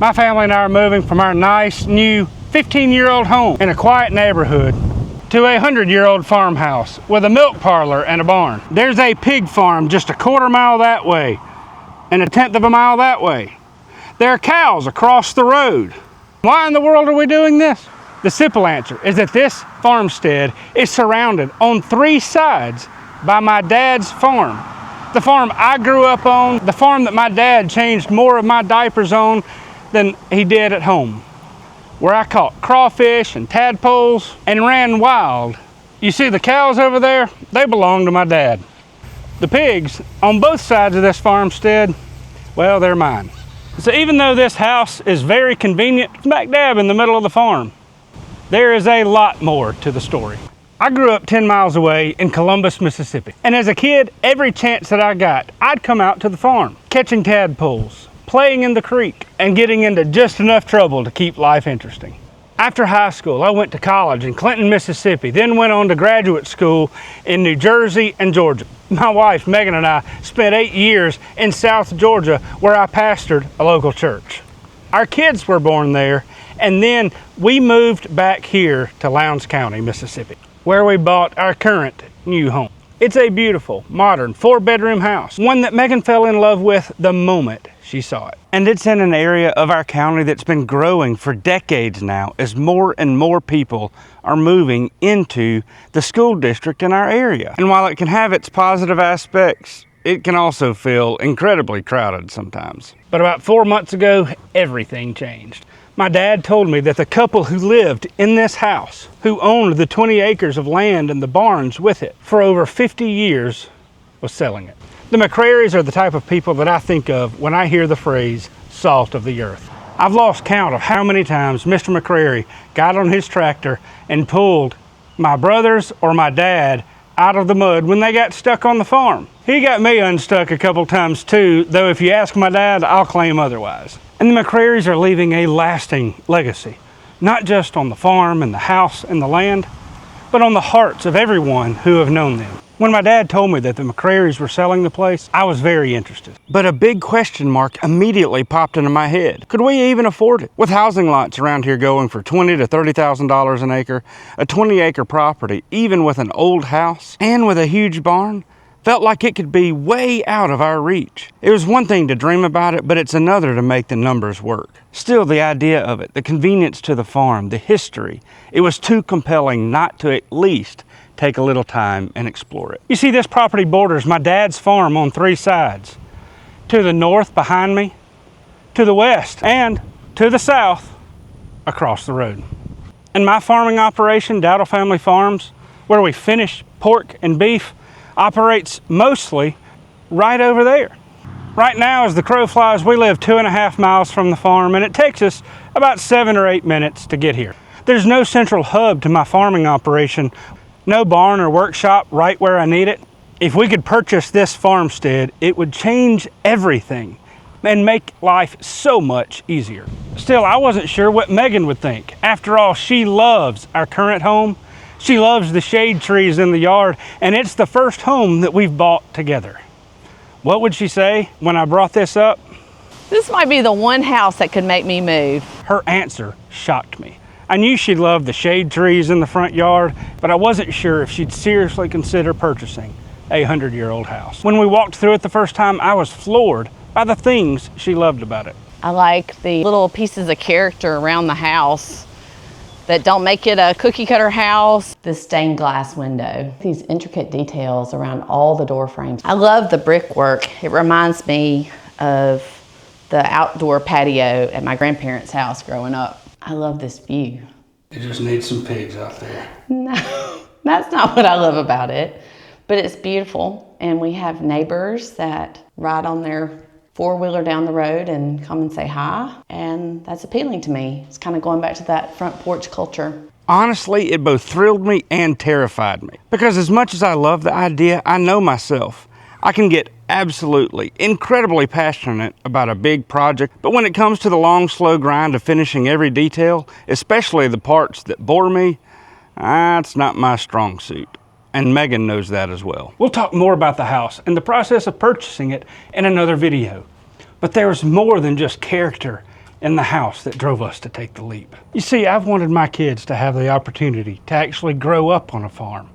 My family and I are moving from our nice, new 15-year-old home in a quiet neighborhood to a 100-year-old farmhouse with a milk parlor and a barn. There's a pig farm just a quarter mile that way and a tenth of a mile that way. There are cows across the road. Why in the world are we doing this? The simple answer is that this farmstead is surrounded on 3 sides by my dad's farm. The farm I grew up on, the farm that my dad changed more of my diapers on than he did at home, where I caught crawfish and tadpoles and ran wild. You see the cows over there? They belong to my dad. The pigs on both sides of this farmstead, well, they're mine. So even though this house is very convenient, smack dab in the middle of the farm, there is a lot more to the story. I grew up 10 miles away in Columbus, Mississippi. And as a kid, every chance that I got, I'd come out to the farm, catching tadpoles, playing in the creek, and getting into just enough trouble to keep life interesting. After high school, I went to college in Clinton, Mississippi, then went on to graduate school in New Jersey and Georgia. My wife, Megan, and I spent 8 years in South Georgia where I pastored a local church. Our kids were born there, and then we moved back here to Lowndes County, Mississippi, where we bought our current new home. It's a beautiful, modern 4-bedroom house, one that Megan fell in love with the moment she saw it. And it's in an area of our county that's been growing for decades now as more and more people are moving into the school district in our area. And while it can have its positive aspects, it can also feel incredibly crowded sometimes. But about 4 months ago, everything changed. My dad told me that the couple who lived in this house, who owned the 20 acres of land and the barns with it for over 50 years, was selling it. The McCrarys are the type of people that I think of when I hear the phrase, salt of the earth. I've lost count of how many times Mr. McCrary got on his tractor and pulled my brothers or my dad out of the mud when they got stuck on the farm. He got me unstuck a couple times too, though if you ask my dad, I'll claim otherwise. And the McCrarys are leaving a lasting legacy, not just on the farm and the house and the land, but on the hearts of everyone who have known them. When my dad told me that the McCrarys were selling the place, I was very interested. But a big question mark immediately popped into my head. Could we even afford it? With housing lots around here going for $20,000 to $30,000 an acre, a 20-acre property, even with an old house and with a huge barn, felt like it could be way out of our reach. It was one thing to dream about it, but it's another to make the numbers work. Still, the idea of it, the convenience to the farm, the history, it was too compelling not to at least take a little time and explore it. You see, this property borders my dad's farm on 3 sides. To the north behind me, to the west, and to the south across the road. And my farming operation, Dowdle Family Farms, where we finish pork and beef, operates mostly right over there. Right now, as the crow flies, we live 2.5 miles from the farm, and it takes us about 7 or 8 minutes to get here. There's no central hub to my farming operation, no barn or workshop right where I need it. If we could purchase this farmstead, it would change everything and make life so much easier. Still, I wasn't sure what Megan would think. After all, she loves our current home. She loves the shade trees in the yard, and it's the first home that we've bought together. What would she say when I brought this up? This might be the one house that could make me move. Her answer shocked me. I knew she loved the shade trees in the front yard, but I wasn't sure if she'd seriously consider purchasing a 100-year-old house. When we walked through it the first time, I was floored by the things she loved about it. I like the little pieces of character around the house that don't make it a cookie cutter house. This stained glass window, these intricate details around all the door frames. I love the brickwork. It reminds me of the outdoor patio at my grandparents' house growing up. I love this view. You just need some pigs out there. No, that's not what I love about it, but it's beautiful. And we have neighbors that ride on their 4-wheeler down the road and come and say hi, and that's appealing to me. It's kind of going back to that front porch culture. Honestly, it both thrilled me and terrified me, because as much as I love the idea, I know myself. I can get absolutely, incredibly passionate about a big project, but when it comes to the long, slow grind of finishing every detail, especially the parts that bore me, that's not my strong suit. And Megan knows that as well. We'll talk more about the house and the process of purchasing it in another video. But there's more than just character in the house that drove us to take the leap. You see, I've wanted my kids to have the opportunity to actually grow up on a farm,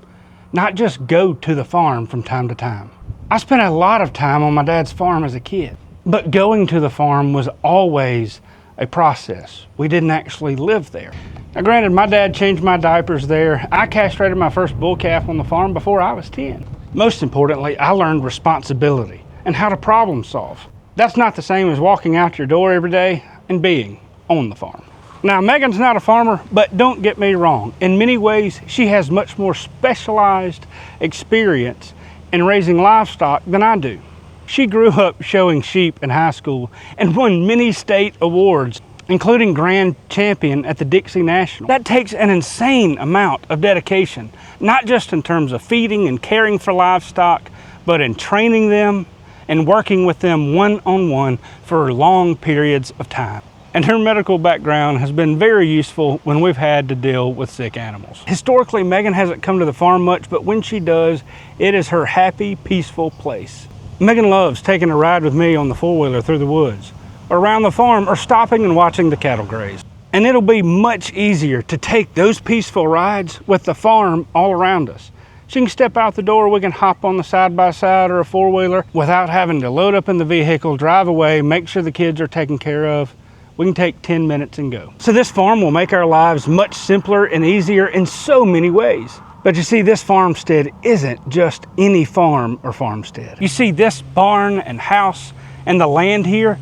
not just go to the farm from time to time. I spent a lot of time on my dad's farm as a kid, but going to the farm was always a process. We didn't actually live there. Now granted, my dad changed my diapers there. I castrated my first bull calf on the farm before I was 10. Most importantly, I learned responsibility and how to problem solve. That's not the same as walking out your door every day and being on the farm. Now, Megan's not a farmer, but don't get me wrong. In many ways, she has much more specialized experience in raising livestock than I do. She grew up showing sheep in high school and won many state awards, including grand champion at the Dixie National. That takes an insane amount of dedication, not just in terms of feeding and caring for livestock, but in training them and working with them one-on-one for long periods of time. And her medical background has been very useful when we've had to deal with sick animals. Historically, Megan hasn't come to the farm much, but when she does, it is her happy, peaceful place. Megan loves taking a ride with me on the four-wheeler through the woods, or around the farm, or stopping and watching the cattle graze. And it'll be much easier to take those peaceful rides with the farm all around us. She can step out the door, we can hop on the side-by-side or a four-wheeler without having to load up in the vehicle, drive away, make sure the kids are taken care of. We can take 10 minutes and go. So this farm will make our lives much simpler and easier in so many ways. But you see, this farmstead isn't just any farm or farmstead. You see, this barn and house and the land here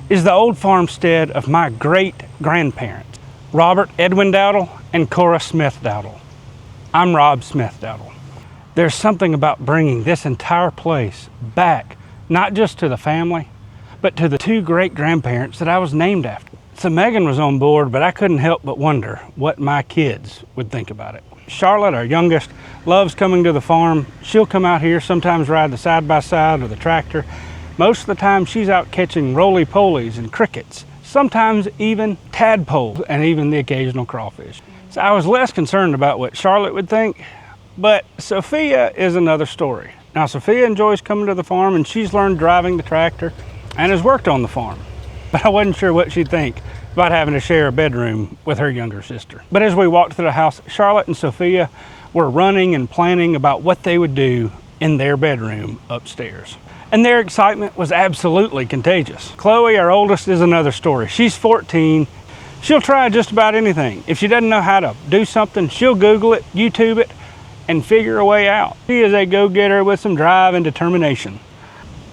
is the old farmstead of my great-grandparents, Robert Edwin Dowdle and Cora Smith Dowdle. I'm Rob Smith Dowdle. There's something about bringing this entire place back, not just to the family, but to the two great-grandparents that I was named after. So Megan was on board, but I couldn't help but wonder what my kids would think about it. Charlotte, our youngest, loves coming to the farm. She'll come out here, sometimes ride the side-by-side or the tractor. Most of the time she's out catching roly-polies and crickets, sometimes even tadpoles and even the occasional crawfish. So I was less concerned about what Charlotte would think, but Sophia is another story. Now Sophia enjoys coming to the farm and she's learned driving the tractor and has worked on the farm, but I wasn't sure what she'd think about having to share a bedroom with her younger sister. But as we walked through the house, Charlotte and Sophia were running and planning about what they would do in their bedroom upstairs. And their excitement was absolutely contagious. Chloe, our oldest, is another story. She's 14. She'll try just about anything. If she doesn't know how to do something, she'll Google it, YouTube it, and figure a way out. She is a go-getter with some drive and determination.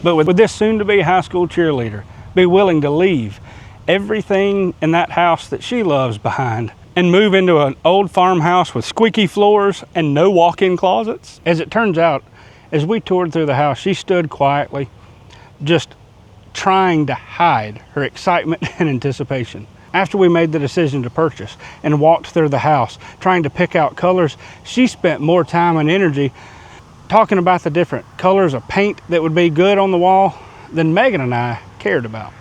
But with this soon-to-be high school cheerleader, be willing to leave everything in that house that she loves behind and move into an old farmhouse with squeaky floors and no walk-in closets. As it turns out, as we toured through the house, she stood quietly, just trying to hide her excitement and anticipation. After we made the decision to purchase and walked through the house, trying to pick out colors, she spent more time and energy talking about the different colors of paint that would be good on the wall than Megan and I cared about.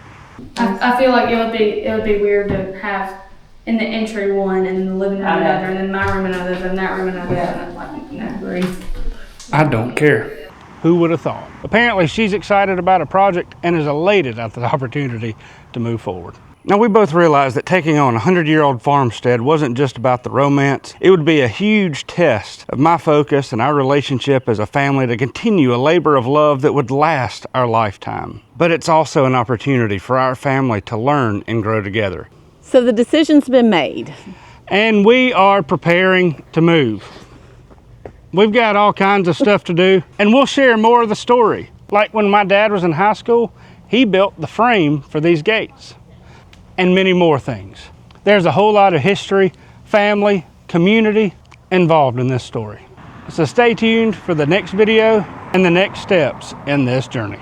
I feel like it would be weird to have in the entry one and the living room another, and then my room another, and that room another. And like, no, grief. I don't care. Who would have thought? Apparently she's excited about a project and is elated at the opportunity to move forward. Now we both realized that taking on a 100-year-old farmstead wasn't just about the romance. It would be a huge test of my focus and our relationship as a family to continue a labor of love that would last our lifetime. But it's also an opportunity for our family to learn and grow together. So the decision's been made. And we are preparing to move. We've got all kinds of stuff to do, and we'll share more of the story. Like when my dad was in high school, he built the frame for these gates, and many more things. There's a whole lot of history, family, community involved in this story. So stay tuned for the next video and the next steps in this journey.